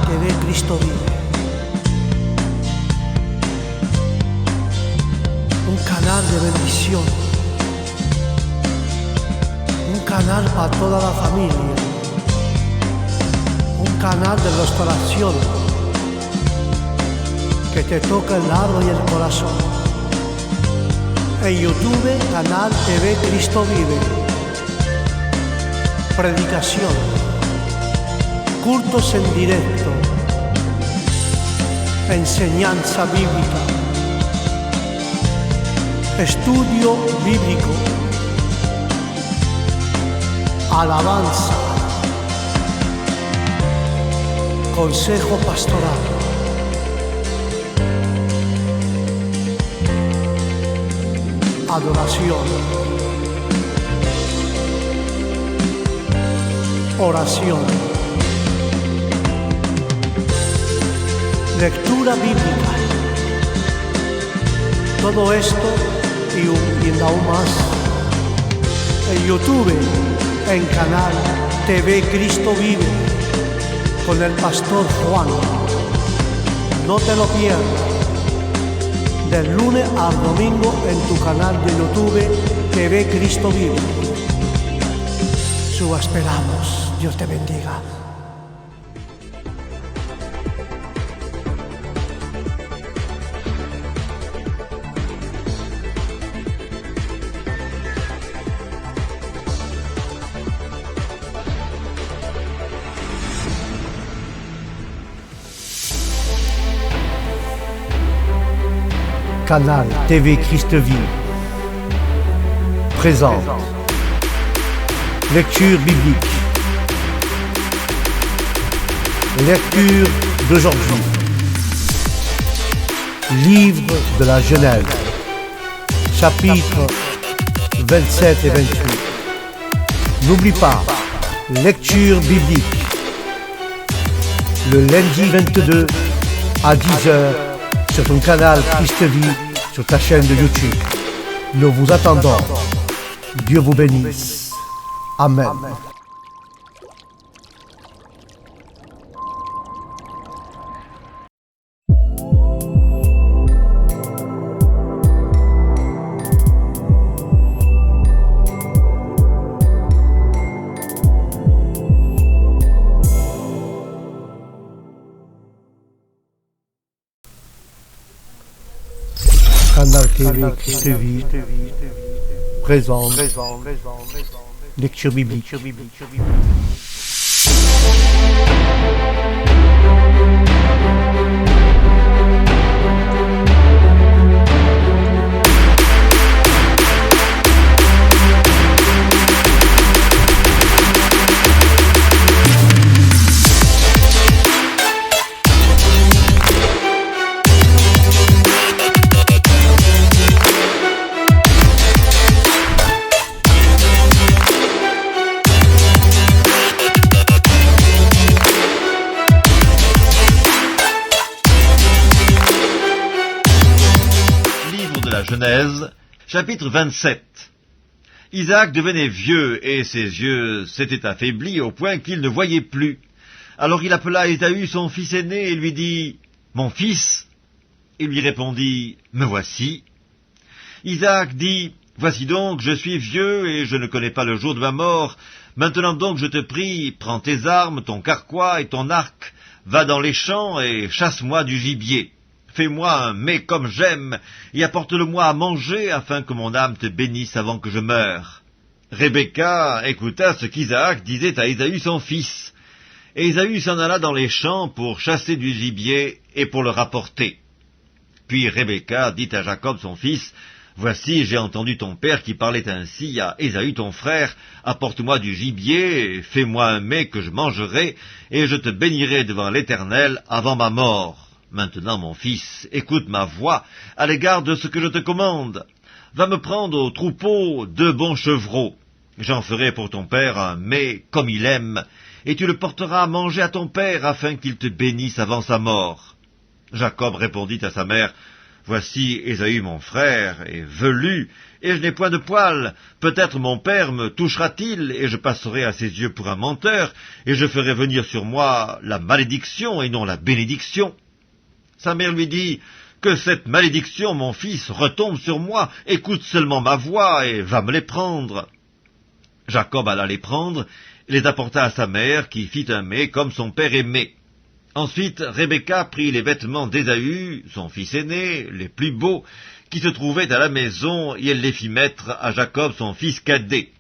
TV Cristo Vive. Un canal de bendición. Un canal para toda la familia. Un canal de restauración que te toca el alma y el corazón. En YouTube, canal TV Cristo Vive. Predicación, cultos en directo, enseñanza bíblica, estudio bíblico, alabanza, consejo pastoral. Adoración, oración, lectura bíblica. Todo esto y aún más en YouTube, en canal TV Cristo Vive, con el pastor Juan. No te lo pierdas. Del lunes al domingo en tu canal de YouTube TV Cristo Vive. Suba, esperamos. Dios te bendiga. Canal TV Christ Vive présente lecture biblique. Lecture d'aujourd'hui. Livre de la Genèse, chapitres 27 et 28. N'oublie pas, lecture biblique. Le lundi 22 à 10h sur ton canal Christ Vie, sur ta chaîne de YouTube. Nous vous attendons. Dieu vous bénisse. Amen. Canal TV Christ Vie présente lecture biblique. Genèse, chapitre 27. Isaac devenait vieux, et ses yeux s'étaient affaiblis au point qu'il ne voyait plus. Alors il appela Ésaü, son fils aîné, et lui dit, « Mon fils ?» Il lui répondit, « Me voici. » Isaac dit, « Voici donc, je suis vieux, et je ne connais pas le jour de ma mort. Maintenant donc, je te prie, prends tes armes, ton carquois et ton arc, va dans les champs, et chasse-moi du gibier. Fais-moi un mets comme j'aime, et apporte-le-moi à manger, afin que mon âme te bénisse avant que je meure. » Rebecca écouta ce qu'Isaac disait à Ésaü son fils. Et Ésaü s'en alla dans les champs pour chasser du gibier et pour le rapporter. Puis Rebecca dit à Jacob son fils, « Voici, j'ai entendu ton père qui parlait ainsi à Ésaü ton frère, apporte-moi du gibier, fais-moi un mets que je mangerai, et je te bénirai devant l'Éternel avant ma mort. Maintenant, mon fils, écoute ma voix à l'égard de ce que je te commande. Va me prendre au troupeau 2 bons chevreaux. J'en ferai pour ton père un mets comme il aime, et tu le porteras à manger à ton père afin qu'il te bénisse avant sa mort. » Jacob répondit à sa mère, « Voici Ésaü mon frère est velu, et je n'ai point de poils. Peut-être mon père me touchera-t-il, et je passerai à ses yeux pour un menteur, et je ferai venir sur moi la malédiction et non la bénédiction. » Sa mère lui dit, « Que cette malédiction, mon fils, retombe sur moi, écoute seulement ma voix, et va me les prendre. » Jacob alla les prendre, et les apporta à sa mère, qui fit un mets comme son père aimait. Ensuite, Rebecca prit les vêtements d'Ésaü, son fils aîné, les plus beaux, qui se trouvaient à la maison, et elle les fit mettre à Jacob, son fils cadet.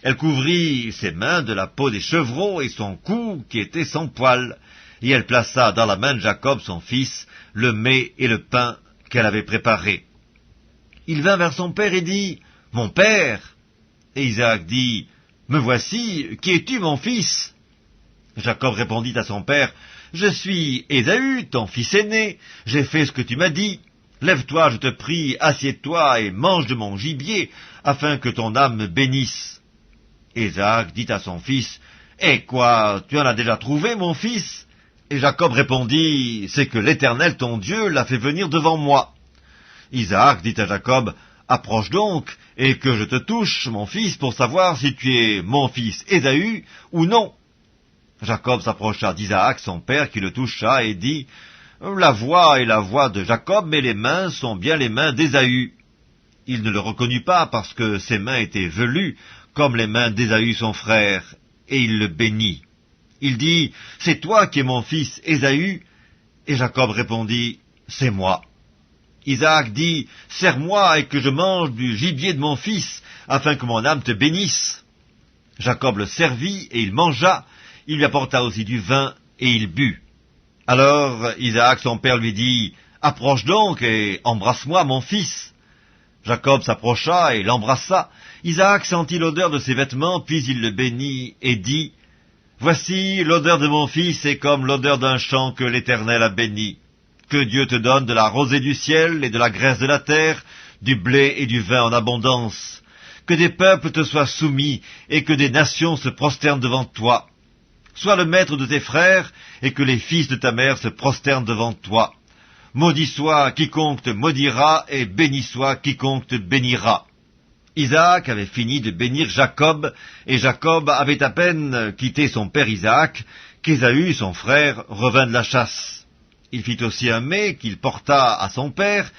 Elle couvrit ses mains de la peau des chevrons et son cou, qui était sans poils, et elle plaça dans la main de Jacob, son fils, le mets et le pain qu'elle avait préparés. Il vint vers son père et dit, « Mon père !» Et Isaac dit, « Me voici, qui es-tu, mon fils ?» Jacob répondit à son père, « Je suis Ésaü, ton fils aîné, j'ai fait ce que tu m'as dit. Lève-toi, je te prie, assieds-toi et mange de mon gibier, afin que ton âme me bénisse. » Isaac dit à son fils, « Eh quoi, tu en as déjà trouvé, mon fils ?» Et Jacob répondit, « C'est que l'Éternel, ton Dieu, l'a fait venir devant moi. » Isaac dit à Jacob, « Approche donc, et que je te touche, mon fils, pour savoir si tu es mon fils Ésaü ou non. » Jacob s'approcha d'Isaac, son père, qui le toucha, et dit, « La voix est la voix de Jacob, mais les mains sont bien les mains d'Ésaü. » Il ne le reconnut pas, parce que ses mains étaient velues, comme les mains d'Ésaü son frère, et il le bénit. Il dit, « C'est toi qui es mon fils Ésaü ?» Et Jacob répondit, « C'est moi. » Isaac dit, « Serre-moi et que je mange du gibier de mon fils, afin que mon âme te bénisse. » Jacob le servit, et il mangea. Il lui apporta aussi du vin, et il but. Alors Isaac son père lui dit, « Approche donc, et embrasse-moi, mon fils. » Jacob s'approcha, et l'embrassa. Isaac sentit l'odeur de ses vêtements, puis il le bénit, et dit, « Voici, l'odeur de mon fils est comme l'odeur d'un champ que l'Éternel a béni. Que Dieu te donne de la rosée du ciel et de la graisse de la terre, du blé et du vin en abondance. Que des peuples te soient soumis, et que des nations se prosternent devant toi. Sois le maître de tes frères, et que les fils de ta mère se prosternent devant toi. Maudit soit quiconque te maudira, et béni soit quiconque te bénira. » Isaac avait fini de bénir Jacob, et Jacob avait à peine quitté son père Isaac, qu'Ésaü, son frère, revint de la chasse. Il fit aussi un mets qu'il porta à son père,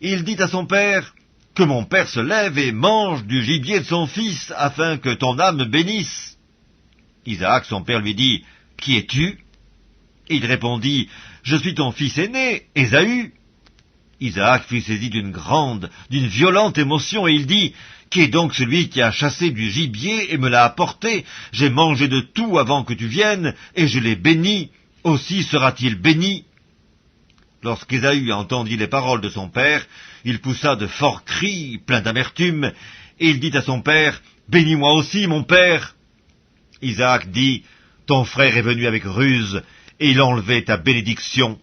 et il dit à son père, « Que mon père se lève et mange du gibier de son fils, afin que ton âme me bénisse. » Isaac, son père, lui dit, « Qui es-tu » Et il répondit, « Je suis ton fils aîné, Ésaü. » Isaac fut saisi d'une violente émotion, et il dit, « Qui est donc celui qui a chassé du gibier et me l'a apporté? J'ai mangé de tout avant que tu viennes, et je l'ai béni. Aussi sera-t-il béni. » Lorsqu'Ésaü entendit les paroles de son père, il poussa de forts cris, pleins d'amertume, et il dit à son père, « Bénis-moi aussi, mon père. » Isaac dit, « Ton frère est venu avec ruse, et il a enlevé ta bénédiction. »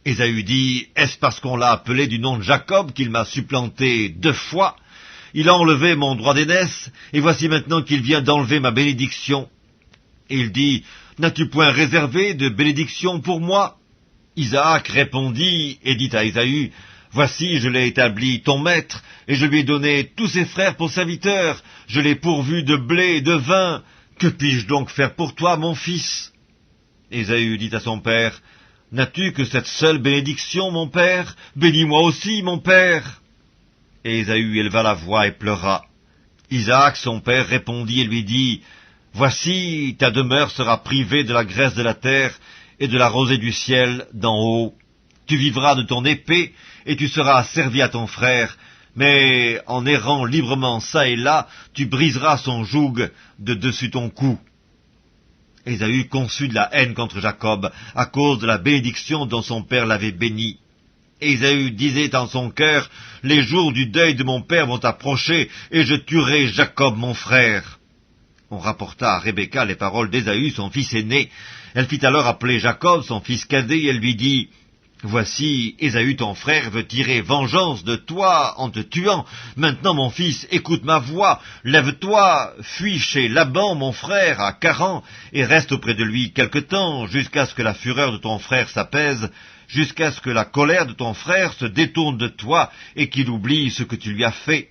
Ésaü dit, « Est-ce parce qu'on l'a appelé du nom de Jacob qu'il m'a supplanté 2 fois? Il a enlevé mon droit d'aînesse, et voici maintenant qu'il vient d'enlever ma bénédiction. » Et il dit, « N'as-tu point réservé de bénédiction pour moi ?» Isaac répondit et dit à Ésaü, « Voici, je l'ai établi ton maître, et je lui ai donné tous ses frères pour serviteurs, je l'ai pourvu de blé et de vin. Que puis-je donc faire pour toi, mon fils ?» Ésaü dit à son père, « N'as-tu que cette seule bénédiction, mon père? Bénis-moi aussi, mon père. » Et Ésaü éleva la voix et pleura. Isaac, son père, répondit et lui dit, « Voici, ta demeure sera privée de la graisse de la terre et de la rosée du ciel d'en haut. Tu vivras de ton épée, et tu seras servi à ton frère, mais en errant librement çà et là, tu briseras son joug de dessus ton cou. » Ésaü conçut de la haine contre Jacob, à cause de la bénédiction dont son père l'avait béni. Ésaü disait en son cœur, « Les jours du deuil de mon père vont approcher, et je tuerai Jacob mon frère. » On rapporta à Rebecca les paroles d'Ésaü, son fils aîné. Elle fit alors appeler Jacob, son fils cadet, et elle lui dit, « Voici, Ésaü ton frère veut tirer vengeance de toi en te tuant. Maintenant, mon fils, écoute ma voix. Lève-toi, fuis chez Laban, mon frère, à Charan, et reste auprès de lui quelque temps, jusqu'à ce que la fureur de ton frère s'apaise. jusqu'à ce que la colère de ton frère se détourne de toi et qu'il oublie ce que tu lui as fait.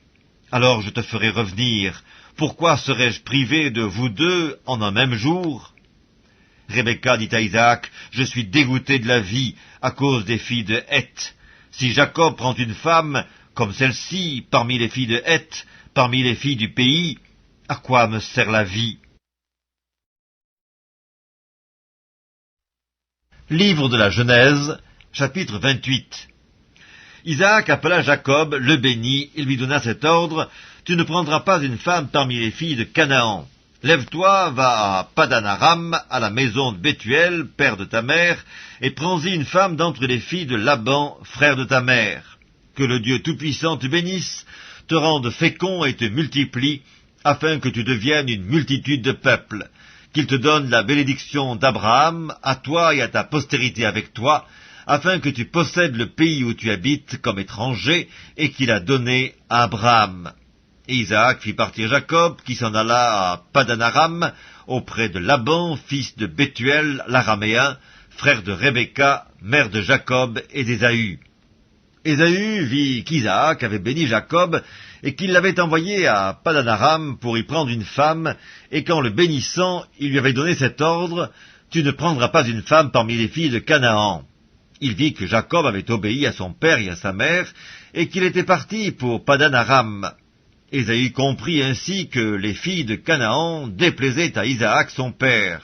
Alors je te ferai revenir. Pourquoi serais-je privé de vous deux en un même jour » Rebecca dit à Isaac, « Je suis dégoûté de la vie à cause des filles de Heth. Si Jacob prend une femme comme celle-ci parmi les filles de Heth, parmi les filles du pays, à quoi me sert la vie ?» Livre de la Genèse, chapitre 28. Isaac appela Jacob, le bénit, et lui donna cet ordre, « Tu ne prendras pas une femme parmi les filles de Canaan. Lève-toi, va à Padan-aram, à la maison de Bethuel, père de ta mère, et prends-y une femme d'entre les filles de Laban, frère de ta mère. Que le Dieu Tout-Puissant te bénisse, te rende fécond et te multiplie, afin que tu deviennes une multitude de peuples. Qu'il te donne la bénédiction d'Abraham, à toi et à ta postérité avec toi, afin que tu possèdes le pays où tu habites comme étranger, et qu'il a donné à Abraham. » Et Isaac fit partir Jacob, qui s'en alla à Padan-aram, auprès de Laban, fils de Bethuel, l'araméen, frère de Rebecca, mère de Jacob et d'Ésaü. Ésaü vit qu'Isaac avait béni Jacob, et qu'il l'avait envoyé à Padan-aram pour y prendre une femme, et qu'en le bénissant, il lui avait donné cet ordre, « Tu ne prendras pas une femme parmi les filles de Canaan. » Il vit que Jacob avait obéi à son père et à sa mère, et qu'il était parti pour Padan-aram. Ésaü comprit ainsi que les filles de Canaan déplaisaient à Isaac son père.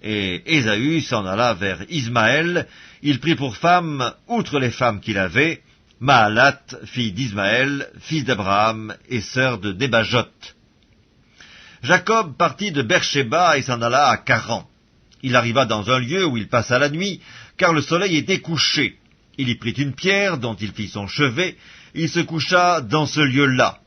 Et Ésaü s'en alla vers Ismaël. Il prit pour femme, outre les femmes qu'il avait, Mahalat, fille d'Ismaël, fils d'Abraham et sœur de Débajot. Jacob partit de Beersheba et s'en alla à Charan. Il arriva dans un lieu où il passa la nuit, car le soleil était couché. Il y prit une pierre dont il fit son chevet, il se coucha dans ce lieu-là.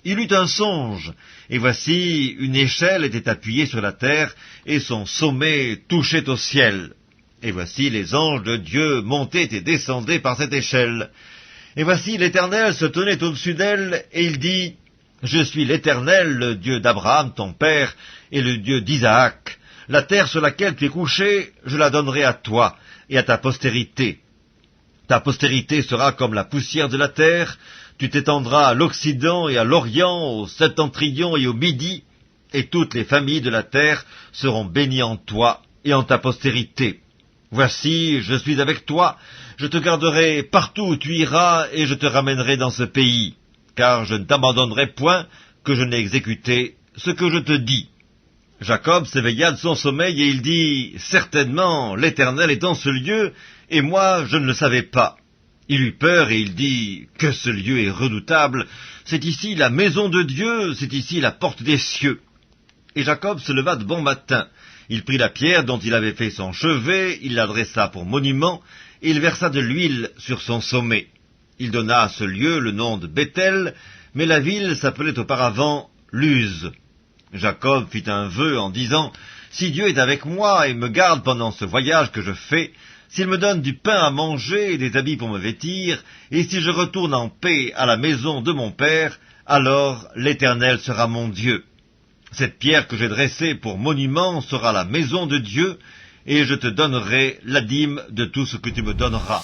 Il eut un songe, et voici une échelle était appuyée sur la terre, et son sommet touchait au ciel. Et voici les anges de Dieu montaient et descendaient par cette échelle. Et voici l'Éternel se tenait au-dessus d'elle, et il dit, « Je suis l'Éternel, le Dieu d'Abraham, ton père, et le Dieu d'Isaac. La terre sur laquelle tu es couché, je la donnerai à toi et à ta postérité. Ta postérité sera comme la poussière de la terre, tu t'étendras à l'Occident et à l'Orient, au Septentrion et au Midi, et toutes les familles de la terre seront bénies en toi et en ta postérité. Voici, je suis avec toi, je te garderai partout où tu iras, et je te ramènerai dans ce pays, car je ne t'abandonnerai point que je n'ai exécuté ce que je te dis. » Jacob s'éveilla de son sommeil, et il dit, « Certainement, l'Éternel est en ce lieu, et moi je ne le savais pas. » Il eut peur et il dit, « Que ce lieu est redoutable! C'est ici la maison de Dieu, c'est ici la porte des cieux. » Et Jacob se leva de bon matin. Il prit la pierre dont il avait fait son chevet, il l'adressa pour monument, et il versa de l'huile sur son sommet. Il donna à ce lieu le nom de Béthel, mais la ville s'appelait auparavant Luz. Jacob fit un vœu en disant, « Si Dieu est avec moi et me garde pendant ce voyage que je fais, s'il me donne du pain à manger et des habits pour me vêtir, et si je retourne en paix à la maison de mon père, alors l'Éternel sera mon Dieu. Cette pierre que j'ai dressée pour monument sera la maison de Dieu, et je te donnerai la dîme de tout ce que tu me donneras. »